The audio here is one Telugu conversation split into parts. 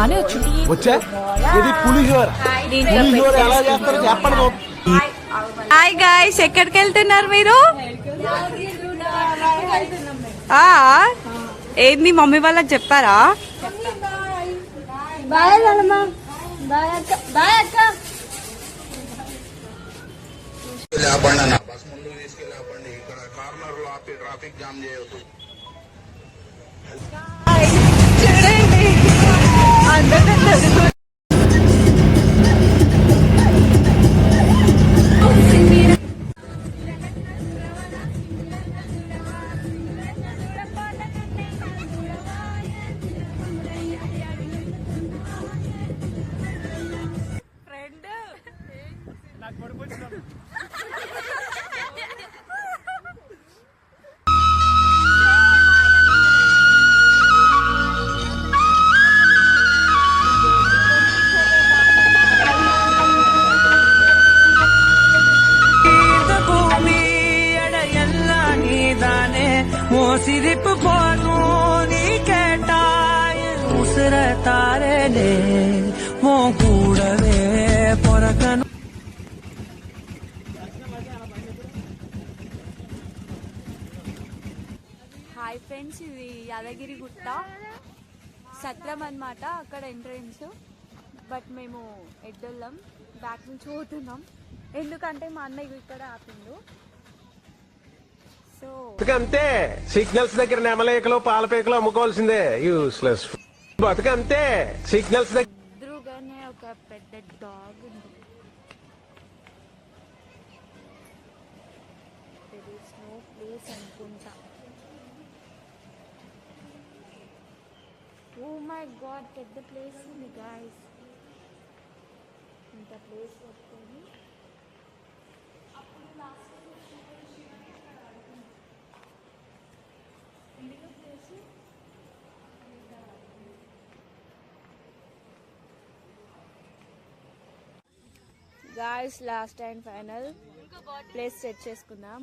బానే వచ్చింది. వచ్చా ఇది పులిహోర. పులిహోర ఎలా చేస్తారో చెప్పండి. హాయ్ గాయ్స్, ఎక్కడికి వెళ్తున్నారు మీరు? ఏంది మమ్మీ వాళ్ళకి చెప్పారా? బస్ ముందుకు తీసుకెళ్ళి ఆపండి. ఇక్కడ కార్నర్ లో ఆపి ట్రాఫిక్ జామ్ చేయొద్దు. చూడండి சிரிப்பு போதும் நீ கேட்டாய் உசுர தாரனே உன் கூடவே பொறக்கணும். హాయ్ ఫ్రెండ్స్, ఇది యాదగిరి గుట్ట సత్రం అన్నమాట. అక్కడ ఎంట్రన్స్. బట్ మేము ఎడ్డొల్లం బ్యాక్ నుంచి పోతున్నాం, ఎందుకంటే మా అన్నయ్య ఇక్కడ ఆపిండు. బతుకంతే సిగ్నల్స్ దగ్గర నెమలేకలు పాలపేకలు అమ్ముకోవాల్సిందే. యూస్లెస్ బతుకంతే సిగ్నల్స్ దగ్గర. ఎదురుగానే ఒక పెద్ద డాగ్ ఉంది. స్నో ప్లేస్ అనుకుంటా. ఓ మై గాడ్, పెద్ద ప్లేస్ ఉంది గాయస్. ఇంత ప్లేస్ పట్టుకొని guys, last and final place set చేసుకుందాం.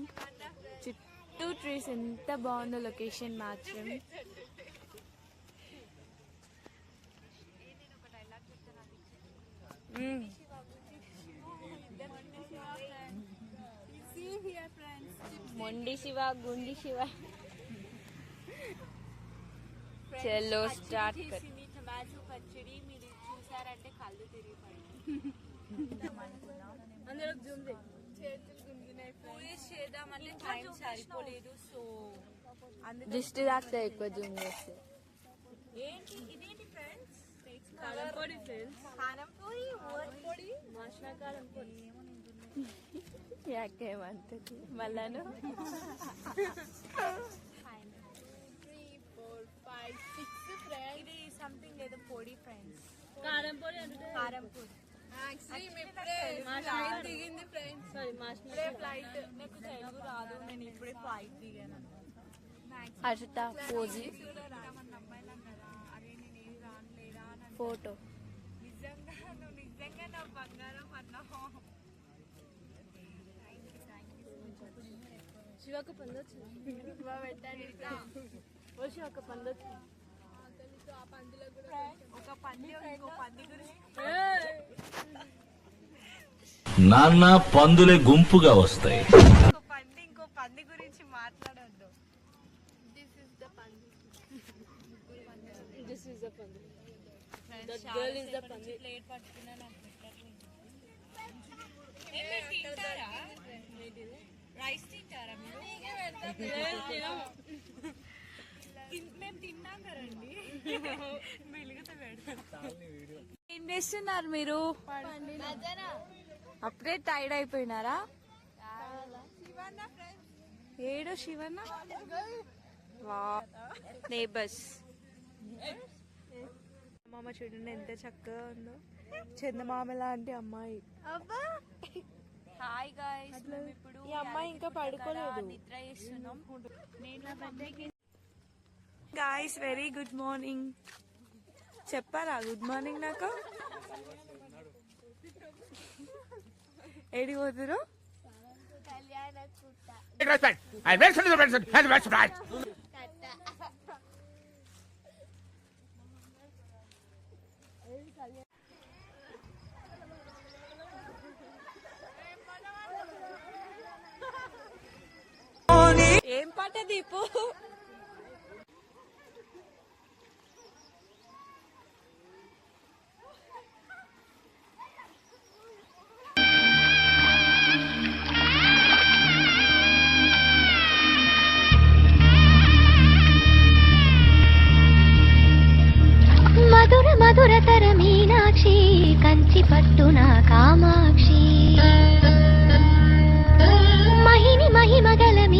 చుట్టూ ట్రీస్, ఎంత బాగుందో లొకేషన్ మాత్రం. మొండి శివ, గుండి శివ. చలో స్టార్ట్. పచ్చడి మీరు చూసారంటే కళ్ళు తిరిగి సరిపోలేదు. సో దృష్టి రాస్తే ఎక్కువ జూమ్ చేస్తే యాకేమంటది మళ్ళాను. 3, 4, 5, 6 ఇది సంథింగ్ ఏదో పొడి ఫ్రెండ్స్. కారం పొడి అంటే కారం పొడి. దిగింది ఫ్రెండ్స్. ఫ్లైట్ నాకు తెలుగు రాదు, నేను ఇప్పుడే ఫ్లైట్ దిగాను. హర్షిత పోజీ ఫోటో. నిజంగా నా బంగారం అన్నావు. శివకు పొందొచ్చు శివకు పొందొచ్చు. ఒక పంది ఇంకో పంది గురించి నాన్న పందులే గుంపుగా వస్తాయి. ఇంకో పంది గురించి మాట్లాడొద్దు. దిస్ ఇస్ ద పంది. దిస్ ఇస్ ద పంది. దట్ గర్ల్ ఇస్ ద పంది. ప్లేట్ పట్టుకున్నా నాకు పెట్టట్లేదు. తింటారా? రైస్ తింటారా మీరు? మేము తిన్నాం కదండి. ఏం చేస్తున్నారు మీరు? అప్పుడే టైర్డ్ అయిపోయినారా? ఏడో శివన్న నేబర్స్. అమ్మమ్మ చూడండి ఎంత చక్కగా ఉందో, చందమామ లాంటి అమ్మాయి. హాయ్ గాయ్స్, ఇప్పుడు ఈ అమ్మాయి ఇంకా పడుకోలేదు, నిద్ర చేస్తున్నాం. Guys, very good morning. చెప్పారా గుడ్ మార్నింగ్ నాకు? ఏడి పోతురు? ఏం పాట దీపు? మధుర మధురతర మీనాక్షి కంచి పట్టున కామాక్షి మహిని మహిమగల మీ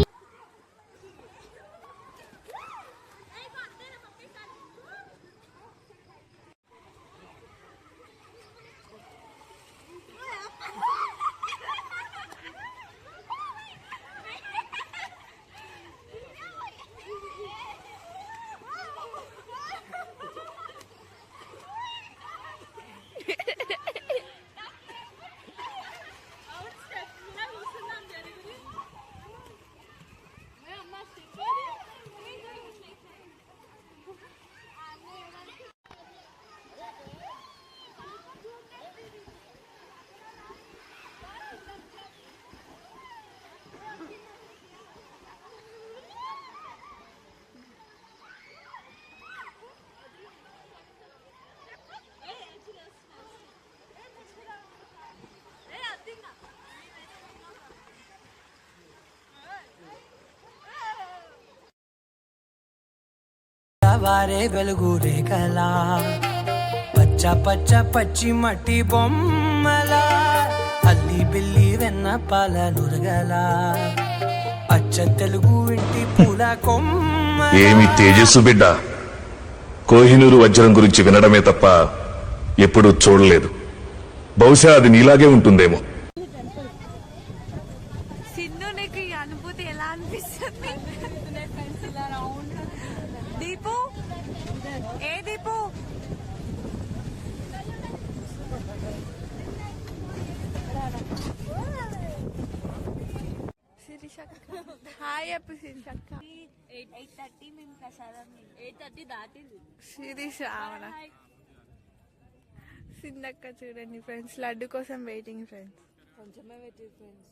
వారే వెలుగు రేఖలా పచ్చ పచ్చ పచ్చి మట్టి బొమ్మలా అల్లి బిల్లి వెన్న పాల నురగలా అచ్చ తెలుగు ఇంటి పూల కొమ్మ. ఏమి తేజస్సు బిడ్డ, కోహినూరు వజ్రం గురించి వినడమే తప్ప ఎప్పుడూ చూడలేదు. బహుశా అది నీలాగే ఉంటుందేమో. సింధు నీకు ఈ అనుభూతి ఎలా అనిపిస్తుంది? దీపు ఏ దీపు? హాయ్ అప్పు శిరీషక్క. 8:30 మేము ప్రసాదం 8:30 దాటింది. శిరీష్ రావణ సిందక్క చూడండి ఫ్రెండ్స్, లడ్డు కోసం వెయిటింగ్ ఫ్రెండ్స్. కొంచెమే వెయిటింగ్ ఫ్రెండ్స్.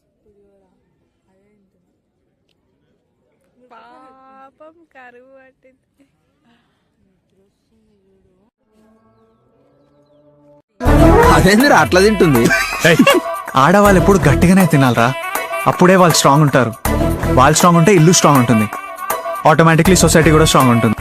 పాపం కరువు పట్టింది. అదేందిరా అట్లా తింటుంది? ఆడవాళ్ళు ఎప్పుడు గట్టిగానే తినాలరా, అప్పుడే వాళ్ళు స్ట్రాంగ్ ఉంటారు. వాళ్ళు స్ట్రాంగ్ ఉంటే ఇల్లు స్ట్రాంగ్ ఉంటుంది, ఆటోమేటిక్లీ సొసైటీ కూడా స్ట్రాంగ్ ఉంటుంది.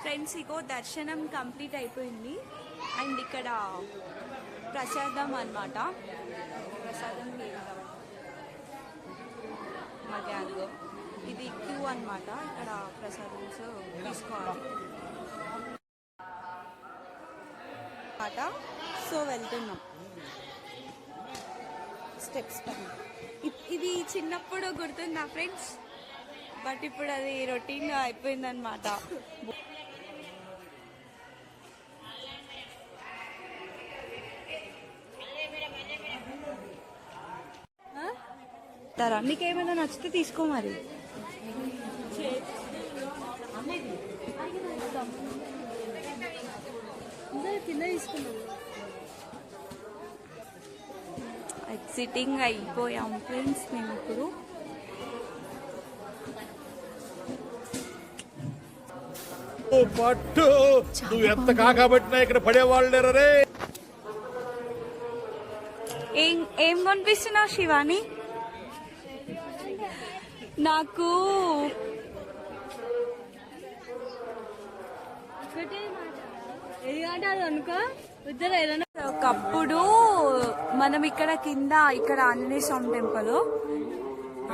ఫ్రెండ్స్ ఇగో దర్శనం కంప్లీట్ అయిపోయింది. అండ్ ఇక్కడ ప్రసాదం అన్నమాట. ప్రసాదం మా గ్యాంగ్ ఇది క్యూ అన్నమాట. ఇక్కడ ప్రసాదమ్స్ తీసుకోవాలి. సో వెళ్తున్నాం స్టెప్స్ పైన. ఇది చిన్నప్పుడు గుర్తుందా ఫ్రెండ్స్? బట్ ఇప్పుడు అది రొటీన్ అయిపోయిందన్నమాట. నీకేమైనా నచ్చితే తీసుకో మరి. ఎగ్జిటింగ్ అయిపోయాం ఫ్రెండ్స్ మేము ఇప్పుడు. పట్టు నువ్వు ఎంత కాకబట్టినా ఇక్కడ పడేవాళ్ళు రే. ఏం కొనిపిస్తున్నావు శివాని? నాకు ఒకప్పుడు మనం ఇక్కడ కింద ఇక్కడ ఆంజనేయ స్వామి టెంపుల్,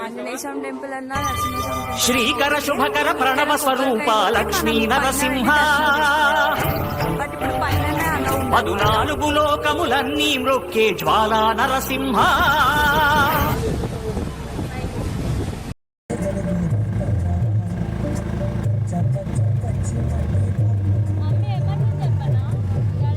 ఆంజనేయ స్వామి టెంపుల్ అన్నా నరసింహ స్వామి టెంపుల్. శ్రీకర శుభకర ప్రణవ స్వరూప లక్ష్మీ నరసింహ. బట్ ఇప్పుడు పైన 14 లోకములన్నీ మ్రొక్కే జ్వాలా నరసింహ.